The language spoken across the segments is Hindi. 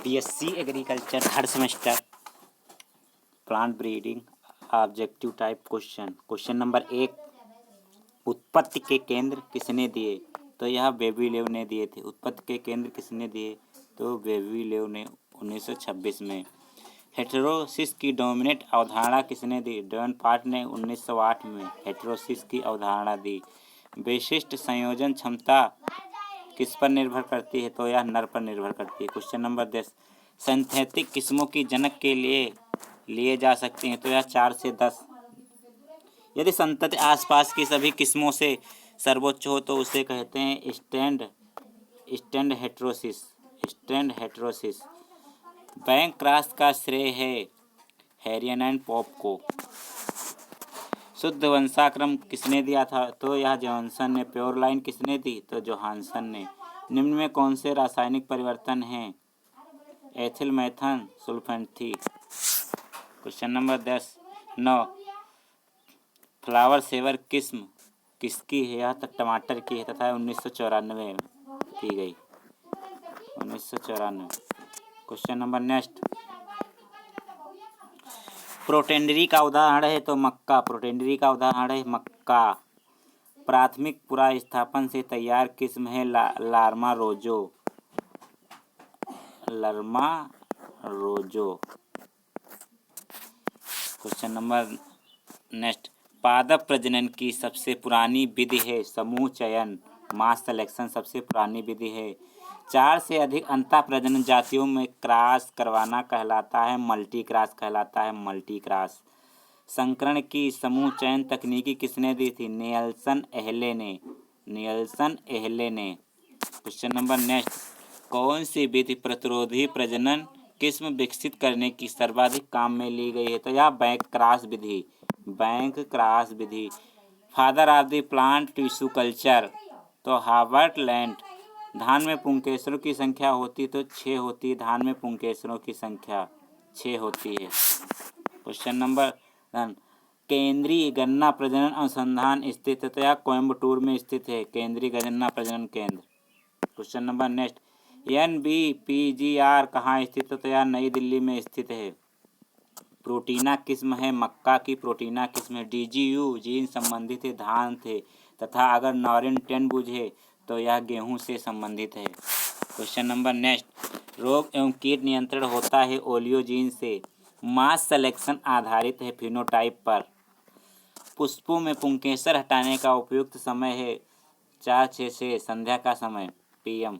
बीएससी एग्रीकल्चर हर semester plant breeding objective type question number 1, उत्पत्ति के केंद्र किसने दिए? तो यह बेबीलेव ने दिए थे। उत्पत्ति के केंद्र किसने दिए? तो बेबीलेव ने 1926 में। हेटेरोसिस की डोमिनेंट अवधारणा किसने दी? डेवनपार्ट ने 1908 में हेटेरोसिस की अवधारणा दी। विशिष्ट संयोजन क्षमता किस पर निर्भर करती है? तो यह नर पर निर्भर करती है। क्वेश्चन नंबर 10, सिंथेटिक किस्मों की जनक के लिए जा सकती हैं? तो यह 4 से 10। यदि संतति आसपास की सभी किस्मों से सर्वोच्च हो तो उसे कहते हैं स्टैंड हेटेरोसिस। बैंक क्रॉस का श्रेय है हैरियन एंड पॉप को। शुद्ध वंशाक्रम किसने दिया था? तो यह जॉनसन ने। प्योर लाइन किसने दी? तो जोहानसन ने। निम्न में कौन से रासायनिक परिवर्तन हैं? Ethyl methane sulphate. Question number 9, Flavr Savr किस्म किसकी है? यह टमाटर की है तथा 1994 में की गई। 1994। क्वेश्चन नंबर नेक्स्ट, प्रोटेंडरी का उदाहरण है तो मक्का। प्रोटेंडरी का उदाहरण है मक्का। प्राथमिक पुरास्थापन से तैयार किस्म है लार्मा रोजो। क्वेश्चन नंबर नेक्स्ट, पादप प्रजनन की सबसे पुरानी विधि है समूह चयन, मास सिलेक्शन सबसे पुरानी विधि है। 4 से अधिक अंतः प्रजनन जातियों में क्रॉस करवाना कहलाता है मल्टी क्रॉस। संकरण की समूह चयन तकनीकी किसने दी थी? नियल्सन एहले ने। क्वेश्चन नंबर नेक्स्ट, कौन सी विधि प्रतिरोधी प्रजनन किस्म विकसित करने की सर्वाधिक काम में ली गई है? तो यह bank cross Vidhi. Father of the plant tissue culture तो हार्बर्ट लैंड। धान में पुंकेसरों की संख्या होती तो 6 होती है। धान में पुंकेसरों की संख्या 6 होती है। क्वेश्चन नंबर 10, केंद्रीय गन्ना प्रजनन अनुसंधान स्थित है तो यह कोयम्बटूर में स्थित है, केंद्रीय गन्ना प्रजनन केंद्र। क्वेश्चन नंबर नेक्स्ट, NBPGR कहाँ स्थित है? तो यह नई दिल्ली में स्थित है। प्रोटीना किस्म है मक्का की। प्रोटीना किस्म है DGU जीन संबंधित है धान थे तथा अगर नॉरिन 10 बुझे तो यह गेहूं से संबंधित है। क्वेश्चन नंबर नेक्स्ट, रोग एवं कीट नियंत्रण होता है ओलियो जीन से। मास सिलेक्शन आधारित है फिनोटाइप पर। पुष्पों में पुंकेसर हटाने का उपयुक्त समय है 4-6 से संध्या का समय PM।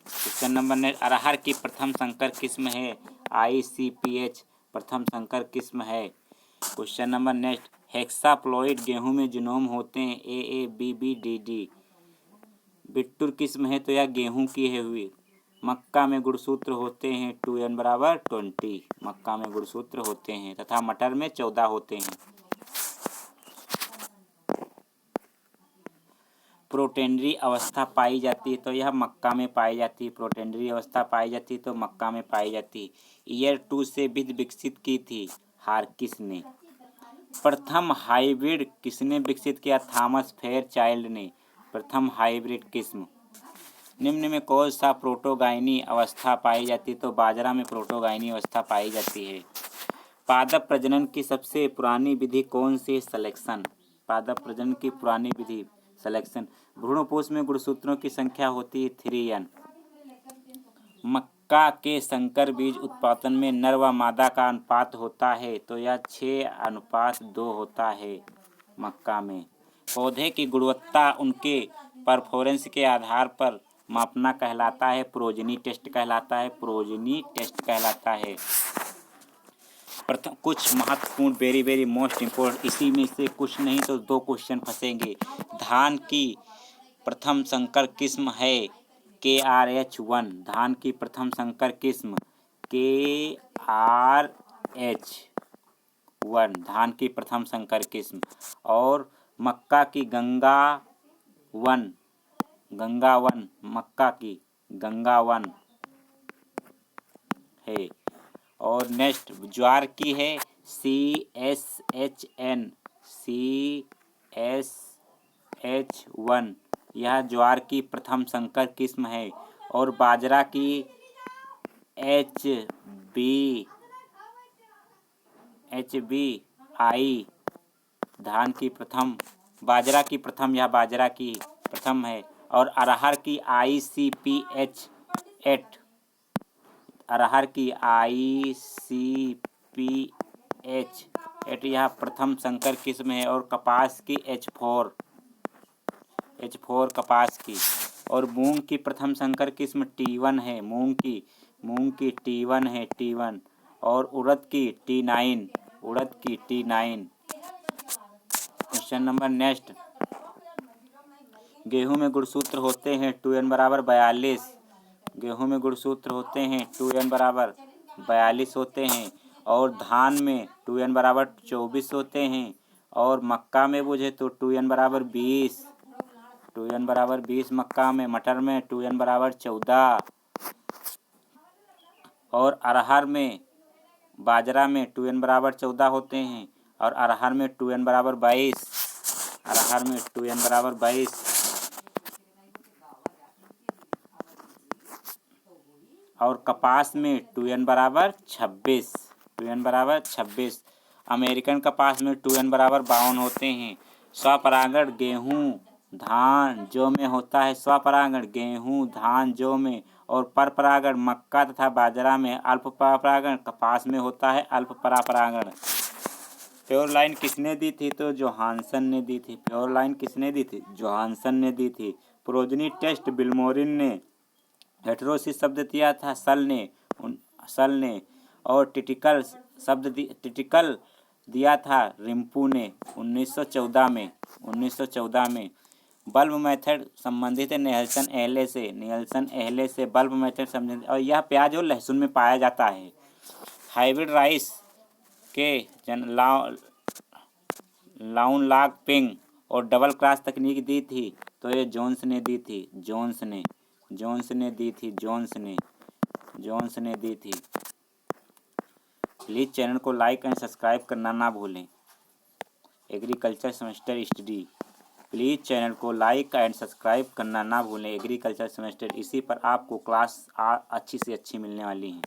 क्वेश्चन नंबर नेक्स्ट, अरहर की प्रथम संकर किस्म है ICPH प्रथम संकर किस्म है। क्वेश्चन नंबर नेक्स्ट, हेक्साप्लॉइड गेहूं में जीनोम होते हैं AABBDD। बिट्टूर किस्म है तो यह गेहूं की है हुई। मक्का में गुणसूत्र होते हैं 2n = 20। मक्का में गुणसूत्र होते हैं तथा मटर में 14 होते हैं। प्रोटेंडरी अवस्था पाई जाती है तो यह मक्का में पाई जाती है। प्रोटेंडरी अवस्था पाई जाती है तो मक्का में पाई जाती है। ईयर 2 से विधि विकसित की थी हार्किस ने। प्रथम हाइब्रिड किसने विकसित किया? थॉमस फेयरचाइल्ड ने प्रथम हाइब्रिड किस्म। निम्न में कौन सा प्रोटोगाइनी अवस्था पाई जाती है? तो बाजरा में प्रोटोगाइनी अवस्था पाई जाती है। पादप प्रजनन की सबसे पुरानी विधि कौन सी? सिलेक्शन। पादप प्रजनन की पुरानी विधि सिलेक्शन। भ्रूणपोष में गुणसूत्रों की संख्या होती है 3n। मक्का के संकर बीज उत्पादन में नर व मादा का अनुपात होता है तो यह 6:2 होता है मक्का में। पौधे की गुणवत्ता उनके परफॉर्मेंस के आधार पर मापना कहलाता है प्रोजनी टेस्ट कहलाता है। प्रथम कुछ महत्वपूर्ण वेरी मोस्ट इम्पोर्टेंट, इसी में से कुछ नहीं तो 2 क्वेश्चन फंसेंगे। धान की प्रथम संकर किस्म है KRH1। धान की प्रथम संकर किस्म KRH1 धान की प्रथम संकर किस्म। और मक्का की गंगा वन मक्का की गंगा वन है। और नेक्स्ट ज्वार की है CSH1 यह ज्वार की प्रथम संकर किस्म है। और बाजरा की HBI धान की प्रथम, बाजरा की प्रथम, यह बाजरा की प्रथम है। और अरहर की ICPH 8, अरहर की ICPH 8 यह प्रथम संकर किस्म है। और कपास की H4 कपास की। और मूंग की प्रथम संकर किस्म T1 है, मूंग की T1 है, T1। और उड़द की T9, क्वेश्चन नंबर नेक्स्ट। गेहूं में गुणसूत्र होते हैं 2n बराबर 42, गेहूं में गुणसूत्र होते हैं 2n बराबर 42 होते हैं। और धान में 2n बराबर 24 होते हैं। और मक्का में बुझे तो 2n बराबर 20, 2n बराबर 20 मक्का में। मटर में 2n बराबर 14। और अरहर में, बाजरा में 2n बराबर 14 होते हैं। और अरहर में 2n बराबर 22, अरहर में 2n बराबर 22। और कपास में 2n बराबर 26, 2n बराबर 26। अमेरिकन कपास में 2n बराबर 52 होते हैं। स्वपरागण गेहूं, धान, जौ में होता है स्वपरागण गेहूं, धान, जौ में। और परपरागण मक्का तथा बाजरा में। अल्प परागण कपास में होता है अल्प परागण। प्योर लाइन किसने दी थी? तो जोहानसन ने दी थी। प्योर लाइन किसने दी थी? जोहानसन ने दी थी। प्रोजनी टेस्ट बिल्मोरिन ने। हेटेरोसिस शब्द दिया था सल ने। और टिटिकल दिया था रिम्पू ने 1914 में। बल्ब मेथड संबंधित है नेल्सन एहले से बल्ब मेथड संबंधित। और यह प्याज और लहसुन में पाया जाता है। हाइब्रिड राइस के लाउन लाग पिंग और डबल क्रॉस तकनीक दी थी तो ये जोन्स ने दी थी। प्लीज़ चैनल को लाइक एंड सब्सक्राइब करना ना भूलें। Agriculture semester study, please channel को लाइक एंड सब्सक्राइब करना ना भूलें। एग्रीकल्चर सेमेस्टर, इसी पर आपको क्लास अच्छी से अच्छी मिलने वाली हैं।